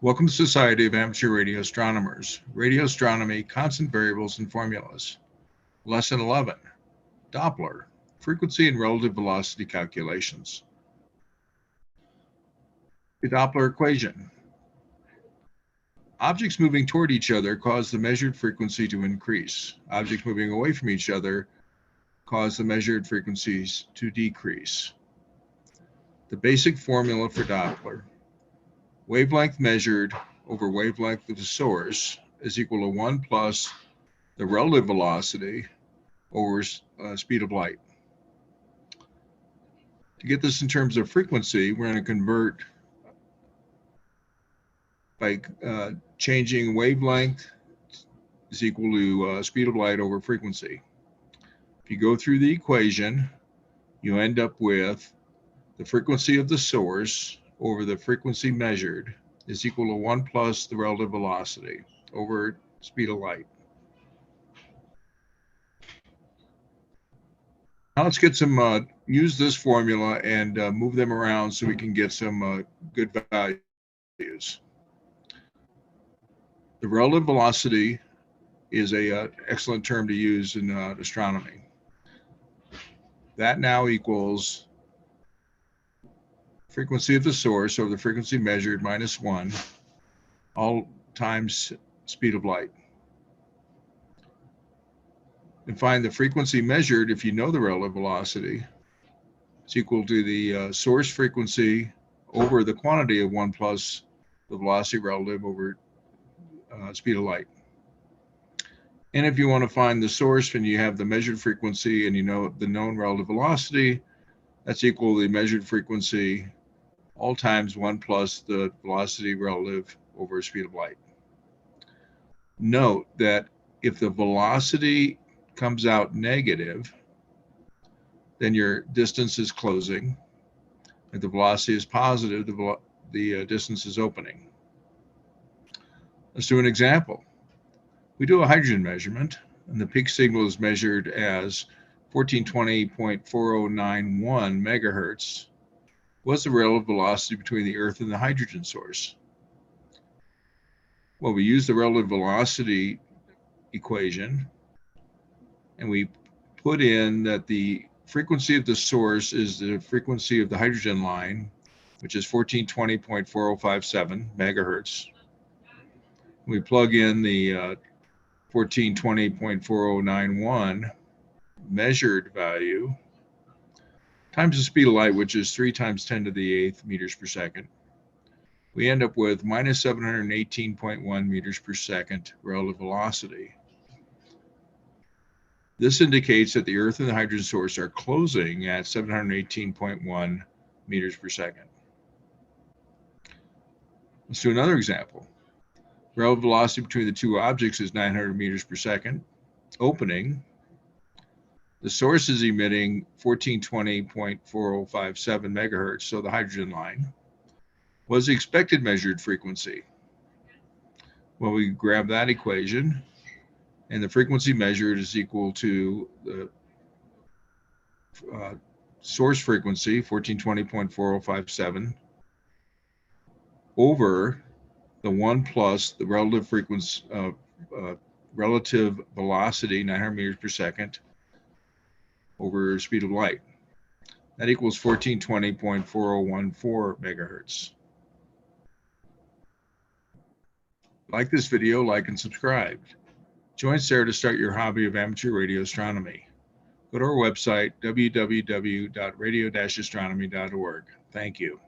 Welcome to Society of Amateur Radio Astronomers, Radio Astronomy, Constant Variables and Formulas. Lesson 11, Doppler, Frequency and Relative Velocity Calculations. The Doppler Equation. Objects moving toward each other cause the measured frequency to increase. Objects moving away from each other cause the measured frequencies to decrease. The basic formula for Doppler. Wavelength measured over wavelength of the source is equal to 1 plus the relative velocity over speed of light. To get this in terms of frequency, we're going to convert by changing wavelength is equal to speed of light over frequency. If you go through the equation, you end up with the frequency of the source over the frequency measured is equal to 1 plus the relative velocity over speed of light. Now let's get some, use this formula and move them around so we can get some good values. The relative velocity is a excellent term to use in astronomy. That now equals frequency of the source over the frequency measured minus 1, all times speed of light. And find the frequency measured if you know the relative velocity. It's equal to the source frequency over the quantity of 1 plus the velocity relative over speed of light. And if you want to find the source and you have the measured frequency and you know the known relative velocity, that's equal to the measured frequency all times 1 plus the velocity relative over speed of light. Note that if the velocity comes out negative, then your distance is closing. If the velocity is positive, the distance is opening. Let's do an example. We do a hydrogen measurement, and the peak signal is measured as 1420.4091 megahertz. What's the relative velocity between the Earth and the hydrogen source? Well, we use the relative velocity equation, and we put in that the frequency of the source is the frequency of the hydrogen line, which is 1420.4057 megahertz. We plug in the 1420.4091 measured value times the speed of light, which is 3 times 10 to the 8th meters per second. We end up with minus 718.1 meters per second relative velocity. This indicates that the Earth and the hydrogen source are closing at 718.1 meters per second. Let's do another example. Relative velocity between the two objects is 900 meters per second. Opening. The source is emitting 1420.4057 megahertz, so the hydrogen line. What is the expected measured frequency? Well, we grab that equation, and the frequency measured is equal to the source frequency, 1420.4057, over the 1 plus the relative frequency, relative velocity, 900 meters per second, over speed of light. That equals 1420.4014 megahertz. Like this video, like and subscribe. Join SARA to start your hobby of amateur radio astronomy. Go to our website, www.radio-astronomy.org. Thank you.